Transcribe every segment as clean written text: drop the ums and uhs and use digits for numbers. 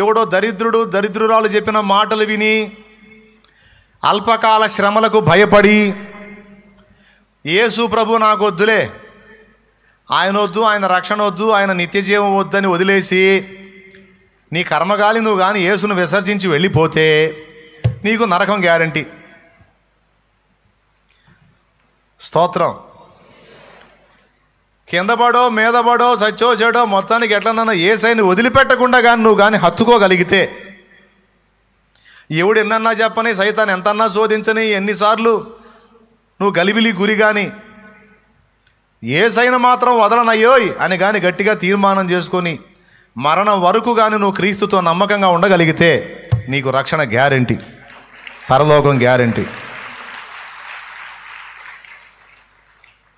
ఎవడో దరిద్రురాలు చెప్పిన మాటలు విని అల్పకాల శ్రమలకు భయపడి యేసు ప్రభు నాకు వద్దులే, ఆయన వద్దు, ఆయన రక్షణ వద్దు, ఆయన నిత్యజీవం వద్దని వదిలేసి నీ కర్మగాలి నువ్వు కానీ యేసును విసర్జించి వెళ్ళిపోతే నీకు నరకం గ్యారంటీ. స్తోత్రం. కిందపడో మీదపడో చచ్చో చెడో మొత్తానికి ఎట్లనన్నా యేసయ్యని వదిలిపెట్టకుండా కానీ నువ్వు కానీ హత్తుకోగలిగితే, ఎవడు ఎన్నన్నా చెప్పని, సైతాన్ ఎంతన్నా శోధించని, ఎన్నిసార్లు నువ్వు గలిబిలి గురి కానీ యేసయ్యను మాత్రం వదలనయ్యోయ్ అని కానీ గట్టిగా తీర్మానం చేసుకొని మరణం వరకు కానీ నువ్వు క్రీస్తుతో నమ్మకంగా ఉండగలిగితే నీకు రక్షణ గ్యారంటీ, పరలోకం గ్యారంటీ.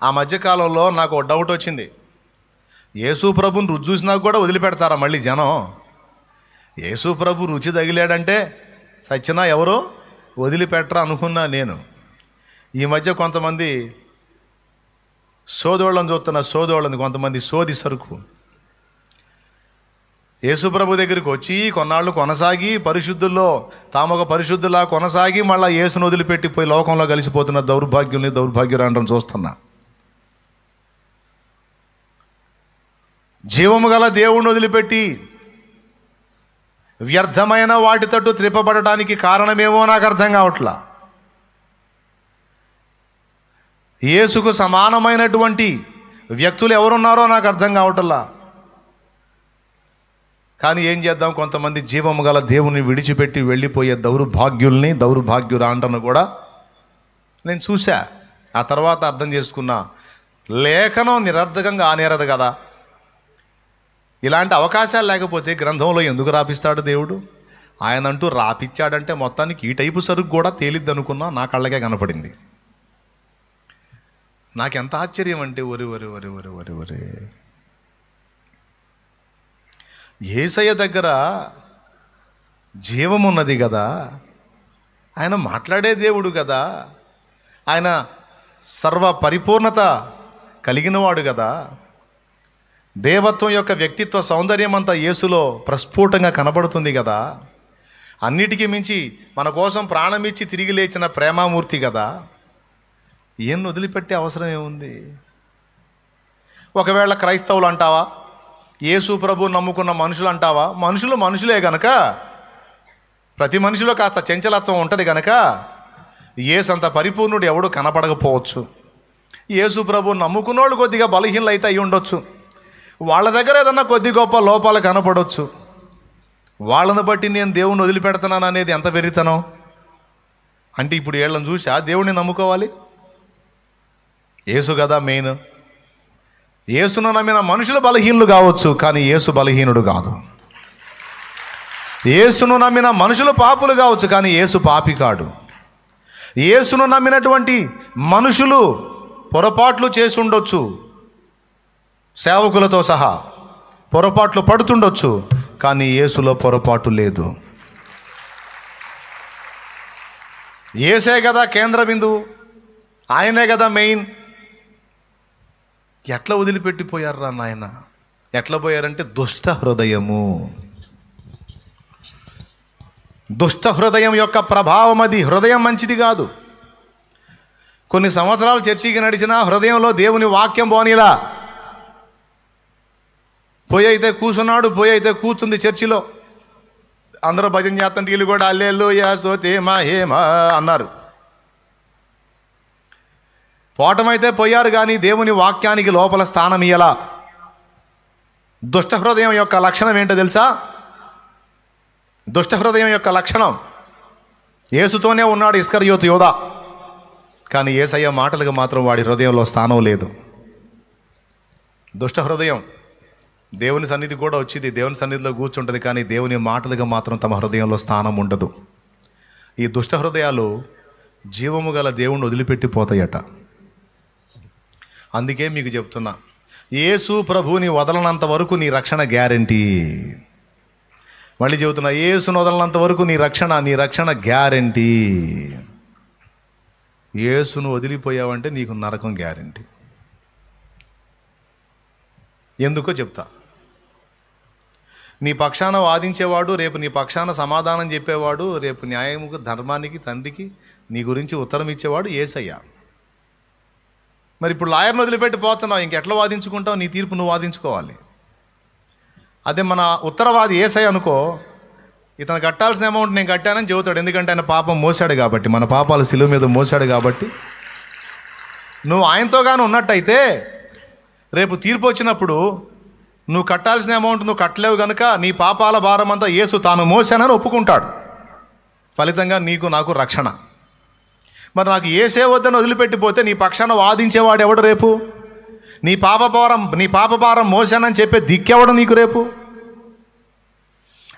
ఆ మధ్యకాలంలో నాకు ఒక డౌట్ వచ్చింది. యేసు ప్రభుని రుచి చూసినాక కూడా వదిలిపెడతారా మళ్ళీ జనం? యేసు ప్రభు రుచి తగిలాడంటే సచ్చినా ఎవరో వదిలిపెట్టరా అనుకున్నా నేను. ఈ మధ్య కొంతమంది సోదోళ్ళని చూస్తున్న సోదోళ్ళని, కొంతమంది సోది సరుకు యేసు ప్రభు దగ్గరికి వచ్చి కొన్నాళ్ళు కొనసాగి పరిశుద్ధుల్లో తామొక పరిశుద్ధులా కొనసాగి మళ్ళీ యేసును వదిలిపెట్టిపోయి లోకంలో కలిసిపోతున్న దౌర్భాగ్యురాండ్రం చూస్తున్నా. జీవము గల దేవుణ్ణి వదిలిపెట్టి వ్యర్థమైన వాటి తట్టు త్రిప్పబడటానికి కారణమేమో నాకు అర్థం కావట్లా. యేసుకు సమానమైనటువంటి వ్యక్తులు ఎవరున్నారో నాకు అర్థం కావట్లా. కానీ ఏం చేద్దాం, కొంతమంది జీవము గల దేవుని విడిచిపెట్టి వెళ్ళిపోయే దౌర్భాగ్యురాండ్రను కూడా నేను చూశా. ఆ తర్వాత అర్థం చేసుకున్నా, లేఖనం నిరర్ధకంగా ఆనేరదు కదా. ఇలాంటి అవకాశాలు లేకపోతే గ్రంథంలో ఎందుకు రాపిస్తాడు దేవుడు? ఆయన అంటూ రాపిచ్చాడంటే మొత్తానికి ఈ టైపు సరుకు కూడా తేలిద్ది అనుకున్నా, నా కళ్ళకే కనపడింది. నాకెంత ఆశ్చర్యం అంటే ఒరే యేసయ్య దగ్గర జీవమున్నది కదా, ఆయన మాట్లాడే దేవుడు కదా, ఆయన సర్వ పరిపూర్ణత కలిగినవాడు కదా, దేవత్వం యొక్క వ్యక్తిత్వ సౌందర్యం అంతా యేసులో ప్రస్ఫుటంగా కనబడుతుంది కదా, అన్నిటికీ మించి మన కోసం ప్రాణమిచ్చి తిరిగి లేచిన ప్రేమామూర్తి కదా, ఏం వదిలిపెట్టే అవసరం ఏముంది? ఒకవేళ క్రైస్తవులు అంటావా, యేసు ప్రభు నమ్ముకున్న మనుషులు అంటావా, మనుషులే గనక ప్రతి మనిషిలో కాస్త చంచలత్వం ఉంటుంది గనక యేసంత పరిపూర్ణుడు ఎవడు కనపడకపోవచ్చు. యేసు ప్రభు నమ్ముకున్నోళ్ళు కొద్దిగా బలహీనలు అయితే అయి ఉండొచ్చు, వాళ్ళ దగ్గర ఏదన్నా కొద్ది గొప్ప లోపాలు కనపడవచ్చు. వాళ్ళని బట్టి నేను దేవుణ్ణి వదిలిపెడుతున్నాను అనేది ఎంత వెర్రితనం అంటే, ఇప్పుడు వీళ్ళని చూసా దేవుణ్ణి నమ్ముకోవాలి? యేసు కదా మెయిన్. యేసును నమ్మిన మనుషులు బలహీనులు కావచ్చు, కానీ యేసు బలహీనుడు కాదు. యేసును నమ్మిన మనుషులు పాపులు కావచ్చు, కానీ యేసు పాపి కాడు. యేసును నమ్మినటువంటి మనుషులు పొరపాట్లు చేసి ఉండొచ్చు, సేవకులతో సహా పొరపాట్లు పడుతుండొచ్చు, కానీ యేసులో పొరపాటు లేదు. యేసే కదా కేంద్ర బిందువు, ఆయనే కదా మెయిన్. ఎట్లా వదిలిపెట్టిపోయారా నాయన? ఎట్లా పోయారంటే దుష్ట హృదయం యొక్క ప్రభావం అది. హృదయం మంచిది కాదు. కొన్ని సంవత్సరాలు చర్చికి నడిచినా హృదయంలో దేవుని వాక్యం పోనీలా. పోయి అయితే కూర్చున్నాడు, పోయి అయితే కూర్చుంది చర్చిలో, అందరూ భజన చేస్తుంటే వీళ్ళు కూడా హల్లెలూయా స్తుతిమా హేమా అన్నారు. పోవటమైతే పోయారు, కానీ దేవుని వాక్యానికి లోపల స్థానం ఇయ్యలా. దుష్ట హృదయం యొక్క లక్షణం ఏంటో తెలుసా? దుష్ట హృదయం యొక్క లక్షణం, యేసుతోనే ఉన్నాడు ఇస్కరియోతు యోధా, కానీ యేసయ్య మాటలకు మాత్రం వాడి హృదయంలో స్థానం లేదు. దుష్ట హృదయం దేవుని సన్నిధి కూడా వచ్చింది, దేవుని సన్నిధిలో కూర్చుంటుంది, కానీ దేవుని మాటలుగా మాత్రం తమ హృదయంలో స్థానం ఉండదు. ఈ దుష్ట హృదయాలు జీవము గల దేవుణ్ణి వదిలిపెట్టిపోతాయట. అందుకే మీకు చెప్తున్నా, యేసు ప్రభువుని వదలనంత వరకు నీ రక్షణ గ్యారంటీ. మళ్ళీ చెబుతున్నా, యేసును వదలనంత వరకు నీ రక్షణ గ్యారంటీ. యేసును వదిలిపోయావంటే నీకు నరకం గ్యారంటీ. ఎందుకో చెప్తా. నీ పక్షాన వాదించేవాడు, రేపు నీ పక్షాన సమాధానం చెప్పేవాడు, రేపు న్యాయముకు, ధర్మానికి, తండ్రికి నీ గురించి ఉత్తరం ఇచ్చేవాడు యేసయ్య. మరి ఇప్పుడు లాయర్ని వదిలిపెట్టి పోతున్నావు, ఇంకెట్లా వాదించుకుంటావు? నీ తీర్పు నువ్వు వాదించుకోవాలి. అదే మన ఉత్తరవాది యేసయ్య అనుకో, ఇతను కట్టాల్సిన అమౌంట్ నేను కట్టానని చెబుతాడు. ఎందుకంటే ఆయన పాపం మోసాడు కాబట్టి, మన పాపాలు శిలువ మీద మోసాడు కాబట్టి. నువ్వు ఆయనతో కానీ ఉన్నట్టయితే రేపు తీర్పు వచ్చినప్పుడు నువ్వు కట్టాల్సిన అమౌంట్ నువ్వు కట్టలేవు కనుక నీ పాపాల భారం అంతా యేసు తాను మోసానని ఒప్పుకుంటాడు. ఫలితంగా నీకు నాకు రక్షణ. మరి నాకు యేసే వద్దని వదిలిపెట్టిపోతే నీ పక్షాన వాదించేవాడు ఎవడు రేపు? నీ పాప భారం మోసానని చెప్పే దిక్కెవడు నీకు రేపు?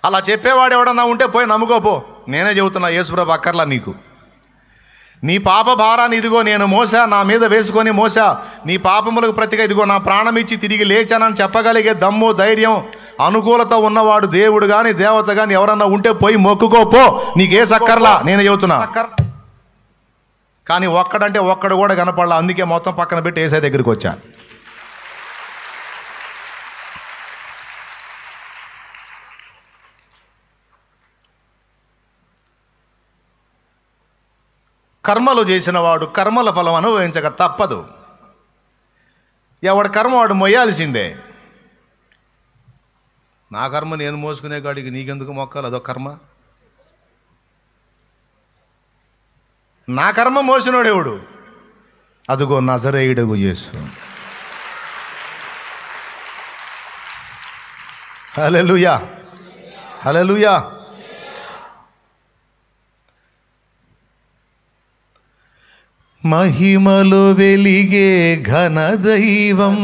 అలా చెప్పేవాడు ఎవడన్నా ఉంటే పోయి నమ్ముకోపో. నేనే చెబుతున్నా, యేసుప్రభు అక్కర్లా నీకు. నీ పాప భారాన్ని ఇదిగో నేను మోసా, నా మీద వేసుకొని మోసా, నీ పాపములకు ప్రతిగా ఇదిగో నా ప్రాణం ఇచ్చి తిరిగి లేచానని చెప్పగలిగే దమ్ము, ధైర్యం, అనుకూలత ఉన్నవాడు దేవుడు కానీ దేవత కానీ ఎవరన్నా ఉంటే పోయి మొక్కుకోపో. నీకే సక్కర్లా, నేను చెబుతున్నా. కానీ ఒక్కడంటే ఒక్కడు కూడా కనపడలా. అందుకే మొత్తం పక్కన పెట్టి యేసయ్య దగ్గరికి వచ్చా. కర్మలు చేసిన వాడు కర్మల ఫలం అనుభవించక తప్పదు. ఎవడి కర్మ వాడు మొయ్యాల్సిందే. నా కర్మ నేను మోసుకునే కాడికి నీకెందుకు మొక్కాలి? అదొక కర్మ. నా కర్మ మోసినోడు ఎవడు? అదుగో నజరేయుడగు యేసు. హల్లెలూయా, హల్లెలూయా. మహిమలో వెలిగే ఘన దైవం,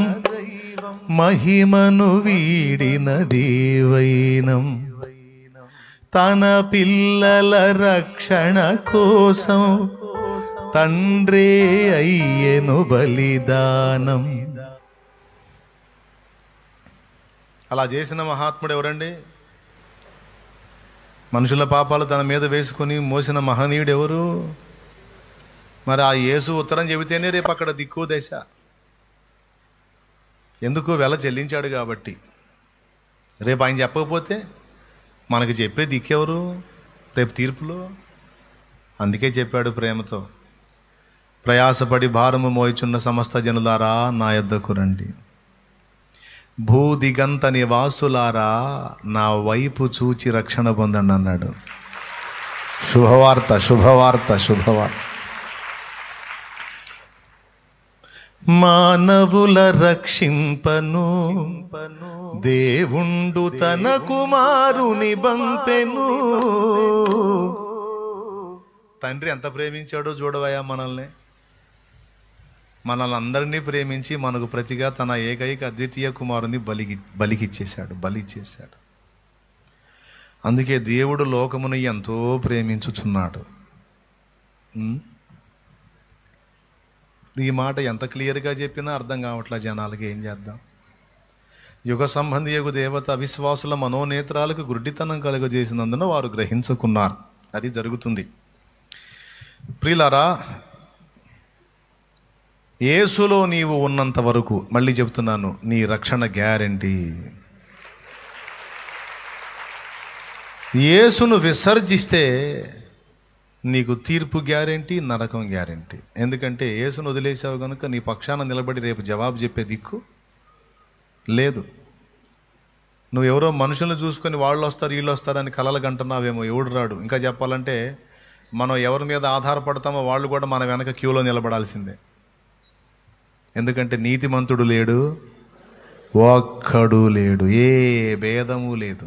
మహిమను వీడిన దేవైనం, తన పిల్లల రక్షణ కోసం తండ్రే అయ్యెను బలిదానం. అలా చేసిన మహాత్ముడు ఎవరండి? మనుషుల పాపాలు తన మీద వేసుకొని మోసిన మహనీయుడు ఎవరు? మరి ఆ యేసు ఉత్తరం చెబితేనే రేపు అక్కడ దిక్కు దశ. ఎందుకు? వెల చెల్లించాడు కాబట్టి. రేపు ఆయన చెప్పకపోతే మనకి చెప్పే దిక్కెవరు రేపు తీర్పులో? అందుకే చెప్పాడు ప్రేమతో, ప్రయాసపడి భారము మోయిచున్న సమస్త జనులారా నా యొద్దకు రండి, భూదిగంత నివాసులారా నా వైపు చూచి రక్షణ పొందండి అన్నాడు. శుభవార్త, శుభవార్త, శుభవార్త. మానవుల రక్షింపను దేవుండు తన కుమారుని బంపెను. తండ్రి ఎంత ప్రేమించాడో చూడవయ్యా మనల్ని. మనల్ని ప్రేమించి మనకు ప్రతిగా తన ఏకైక అద్వితీయ కుమారుని బలిచ్చేశాడు. అందుకే దేవుడు లోకమును ఎంతో ప్రేమించుచున్నాడు. ఈ మాట ఎంత క్లియర్గా చెప్పినా అర్థం కావట్లా జనాలకి. ఏం చేద్దాం? యుగ సంబంధియగు దేవత అవిశ్వాసుల మనోనేత్రాలకు గుడ్డితనం కలుగజేసినందున వారు గ్రహించుకున్నారు. అది జరుగుతుంది. ప్రియులారా, యేసులో నీవు ఉన్నంత వరకు, మళ్ళీ చెప్తున్నాను, నీ రక్షణ గ్యారెంటీ. యేసును విసర్జిస్తే నీకు తీర్పు గ్యారెంటీ, నరకం గ్యారెంటీ. ఎందుకంటే యేసును వదిలేసావు కనుక నీ పక్షాన నిలబడి రేపు జవాబు చెప్పే దిక్కు లేదు. నువ్వు ఎవరో మనుషులను చూసుకొని వాళ్ళు వస్తారు వీళ్ళు వస్తారని కలలు కంటున్నావేమో, ఎవడు రాడు. ఇంకా చెప్పాలంటే మనం ఎవరి మీద ఆధారపడతామో వాళ్ళు కూడా మన వెనక క్యూలో నిలబడాల్సిందే. ఎందుకంటే నీతిమంతుడు లేడు, ఒక్కడు లేడు, ఏ భేదము లేదు,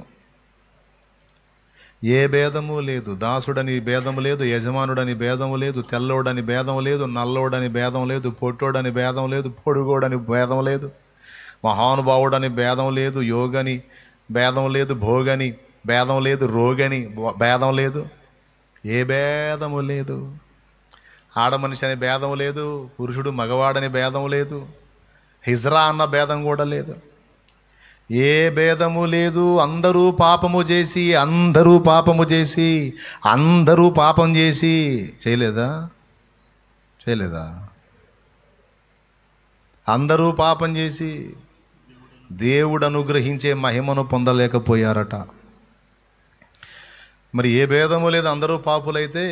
ఏ భేదము లేదు. దాసుడని భేదము లేదు, యజమానుడని భేదము లేదు, తెల్లోడని భేదం లేదు, నల్లోడని భేదం లేదు, పొట్టోడని భేదం లేదు, పొడుగోడని భేదం లేదు, మహానుభావుడని భేదం లేదు, యోగని భేదం లేదు, భోగని భేదం లేదు, రోగని భేదం లేదు, ఏ భేదము లేదు. ఆడమనిషి అనే భేదం లేదు, పురుషుడు మగవాడని భేదం లేదు, హిజ్రా అన్న భేదం కూడా లేదు, ఏ భేదము లేదు. అందరూ పాపము చేసి అందరూ పాపం చేసి చేయలేదా? అందరూ పాపం చేసి దేవుడు అనుగ్రహించే మహిమను పొందలేకపోయారట. మరి ఏ భేదము లేదు, అందరూ పాపులైతే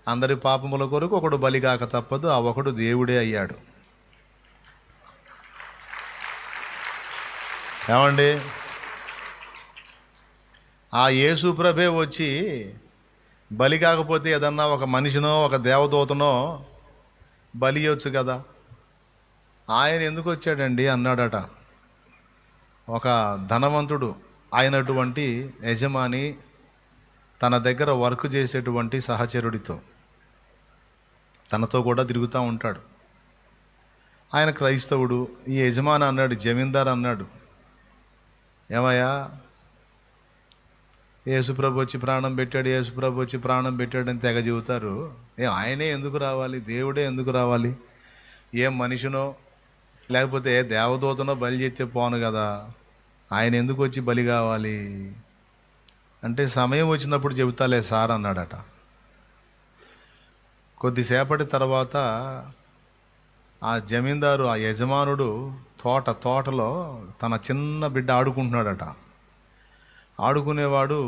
అందరి పాపముల కొరకు ఒకడు బలిగాక తప్పదు. ఆ ఒకడు దేవుడే అయ్యాడు. ఏమండి, ఆ యేసు ప్రభే వచ్చి బలి కాకపోతే ఏదన్నా ఒక మనిషినో ఒక దేవదూతనో బలి ఇవ్వచ్చు కదా. ఆయన ఎందుకు వచ్చాడండి అన్నాడట. ఒక ధనవంతుడు అయినటువంటి యజమాని తన దగ్గర వర్క్ చేసేటువంటి సహచరుడితో తనతో కూడా తిరుగుతూ ఉంటాడు. ఆయన క్రైస్తవుడు. ఈ యజమాని అన్నాడు, జమీందార్ అన్నాడు, ఏమయ్యా, యేసుప్రభు వచ్చి ప్రాణం పెట్టాడు, యేసుప్రభు వచ్చి ప్రాణం పెట్టాడు అని తెగ చెబుతారు. ఆయనే ఎందుకు రావాలి, దేవుడే ఎందుకు రావాలి? ఏం మనిషినో లేకపోతే దేవదూతనో బలి చేస్తే పోను కదా, ఆయన ఎందుకు వచ్చి బలి కావాలి అంటే, సమయం వచ్చినప్పుడు చెబుతాలే సార్ అన్నాడట. కొద్దిసేపటి తర్వాత ఆ జమీందారు, ఆ యజమానుడు తోటలో తన చిన్న బిడ్డ ఆడుకుంటున్నాడట. ఆడుకునేవాడు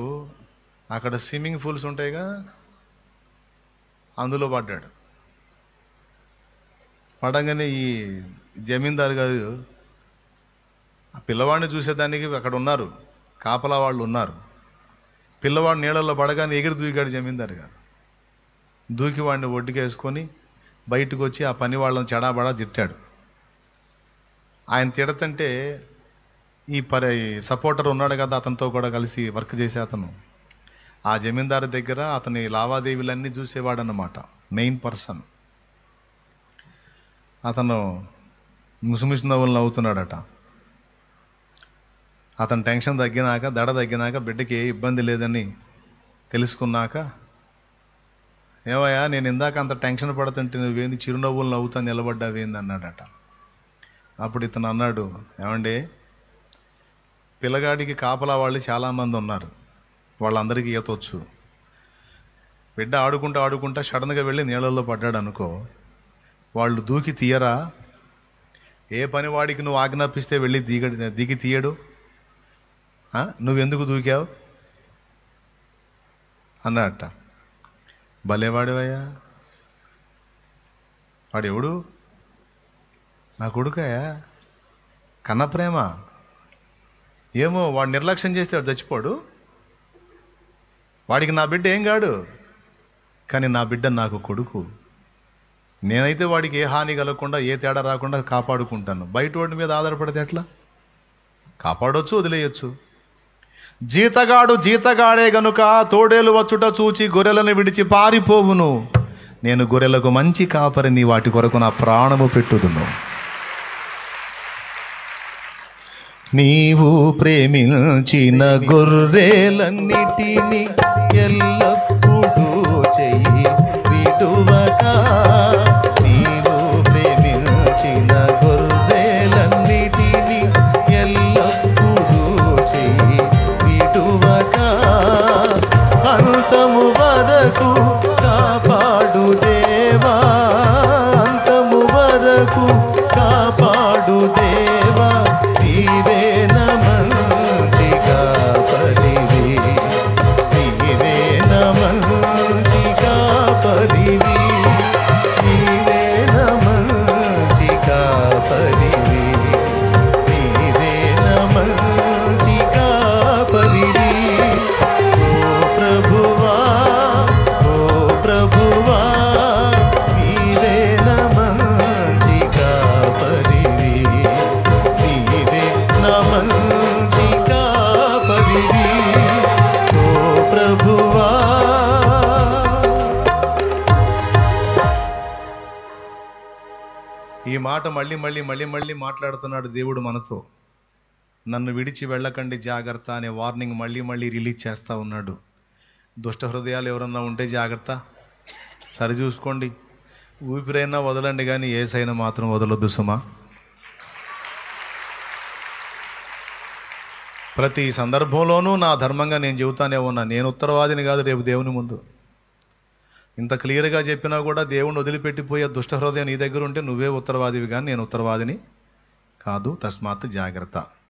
అక్కడ స్విమ్మింగ్ పూల్స్ ఉంటాయిగా, అందులో పడ్డాడు. పడంగానే ఈ జమీందారు గారు ఆ పిల్లవాడిని చూసేదానికి అక్కడ ఉన్నారు, కాపలా వాళ్ళు ఉన్నారు. పిల్లవాడు నీళ్ళల్లో పడగానే ఎగిరి దూకాడు జమీందారు గారు. దూకి వాడిని ఒడ్డుకేసుకొని బయటకు వచ్చి ఆ పని వాళ్ళని చెడాబడా తిట్టాడు. ఆయన తిడతంటే ఈ సపోర్టర్ ఉన్నాడు కదా, అతనితో కూడా కలిసి వర్క్ చేసే అతను, ఆ జమీందారు దగ్గర అతని లావాదేవీలన్నీ చూసేవాడన్నమాట, మెయిన్ పర్సన్. అతను ముసుముసు నవ్వులు నవ్వుతున్నాడట. అతను టెన్షన్ తగ్గినాక, దడ తగ్గినాక, బిడ్డకి ఏ ఇబ్బంది లేదని తెలుసుకున్నాక, ఏమయ్యా నేను ఇందాక అంత టెన్షన్ పడుతుంటే నువ్వేంది చిరునవ్వులు నవ్వుతా నిలబడ్డావేంది అన్నాడట. అప్పుడు ఇతను అన్నాడు, ఏమండి, పిల్లగాడికి కాపలా వాళ్ళు చాలామంది ఉన్నారు, వాళ్ళందరికీ ఈత వచ్చు. బిడ్డ ఆడుకుంటా సడన్గా వెళ్ళి నీళ్ళల్లో పడ్డాడు అనుకో, వాళ్ళు దూకి తీయరా? ఏ పని వాడికి నువ్వు ఆజ్ఞాపిస్తే వెళ్ళి దిగి తీయడు? నువ్వెందుకు దూకావు అన్నట్ట. భలేవాడివయ్యా, వాడెవడు? నా కొడుకయ్యా, కన్న ప్రేమ. ఏమో వాడు నిర్లక్ష్యం చేస్తే వాడు చచ్చిపోడు, వాడికి నా బిడ్డ ఏం కాడు, కానీ నా బిడ్డ నాకు కొడుకు. నేనైతే వాడికి ఏ హాని కలగకుండా, ఏ తేడా రాకుండా కాపాడుకుంటాను. బయట వాడి మీద ఆధారపడితే ఎట్లా? కాపాడవచ్చు, వదిలేయచ్చు. జీతగాడే గనుక తోడేలు వచ్చుట చూచి గొర్రెలను విడిచి పారిపోవును. నేను గొర్రెలకు మంచి కాపరిని, వాటి కొరకు నా ప్రాణము పెట్టుదును. నీవు ప్రేమించిన గొర్రెలన్నిటినీ ఎల్లప్పుడూ చెయ్యి విడువక. నీవు ప్రేమించిన గొర్రెలన్నిటినీ ఎల్లప్పుడూ చెయ్యి విడువక. అంతము వరకు కాపాడు దేవా, అంతము వరకు కాపాడు దేవా. నీవే మంచి కాపరివి, నీవే మంచి కాపరివి, నీవే మంచి కాపరివి, నీవే మంచి కాపరివి. ఓ ప్రభువా, ఓ ప్రభువా, నీవే మంచి కాపరివి, నీవే మంచి కాపరివి. ఓ ప్రభువా. ఈ మాట మళ్ళీ మాట్లాడుతున్నాడు దేవుడు మనతో. నన్ను విడిచి వెళ్ళకండి జాగ్రత్త అనే వార్నింగ్ మళ్ళీ రిలీజ్ చేస్తూ ఉన్నాడు. దుష్ట హృదయాలు ఎవరన్నా ఉంటే జాగ్రత్త, సరి చూసుకోండి. ఊపిరైనా వదలండి, కానీ ఏసైనా మాత్రం వదలొద్దు సుమా. ప్రతి సందర్భంలోనూ నా ధర్మంగా నేను చెబుతానే ఉన్నా, నేను ఉత్తరవాదిని కాదు రేపు దేవుని ముందు. ఇంత క్లియర్గా చెప్పినా కూడా దేవుణ్ణి వదిలిపెట్టిపోయే దుష్ట హృదయం నీ దగ్గర ఉంటే నువ్వే ఉత్తరవాదివి, కానీ నేను ఉత్తరవాదిని కాదు. తస్మాత్ జాగ్రత్త.